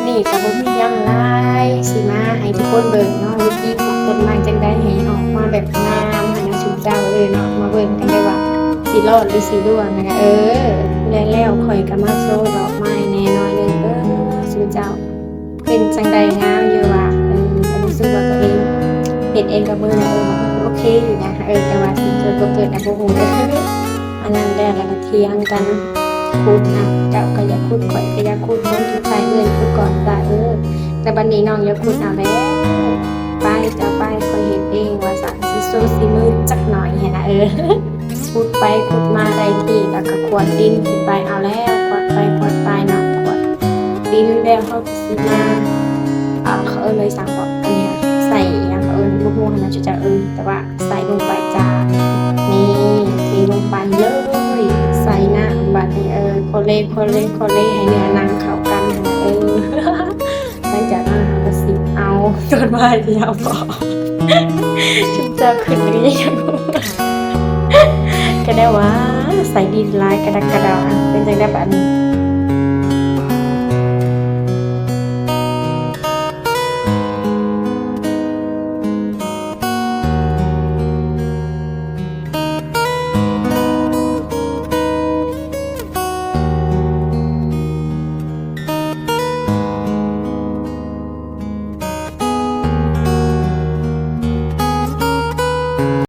นี้ก็บ่มีหยังหลายสิมาให้ทุกคนเบิ่งเนาะวิธีปลูกต้นไม้จังได๋ให้ออกมาแบบงามหั้นนะชุมเจ้าเนาะมาเบิ่งกันได้ว่าสิรอดหรือสิร่วงนะคะแล้วข่อยก็มาโชว์ดอกไม้แน่นอนเลยชุมเจ้าเป็นจังได๋งามอยู่ว่าก็รู้สึกว่าตัวเองเฮ็ดเองก็เบิ่งแล้วมันโอเคอยู่นะแต่ว่าสิเกิดบ่เกิดบ่ฮู้เด้ออันนั้นแล้วก็เถียงกันพูดนะเจ้าก็อย่าพูดข่อยก็อย่าพูดคนทุกใจพูดก่อนได้แต่บัดนี้น้องอย่าพูดเอาแล้วไปเจ้าไปข่อยเฮ็ดเองว่าสั่นสิสู้สิมือจักหน่อยให้นะพูดไปพูดมาได้ที่แล้วก็ขวดดินขึ้นไปเอาแล้วขวดไปขวดไปเนาะขวดดินแล้วเฮาสิมาเขาเลยสั่งบอกอันนี้ใส่หยังบ่ฮู้นะจะแต่ว่าใส่ลงไปจ้านี่เทลงไปเลยใส่น้ำบัดนี้โคเลให้เนื้อหนังเข้ากันหลังจากนั้นก็สิเอาต้นไม้ที่เอาปอกชุบจะขึ้นเรียงก็ได้ว่าใส่ดินลายกระดักกระดาเป็นจังได้แบบนี้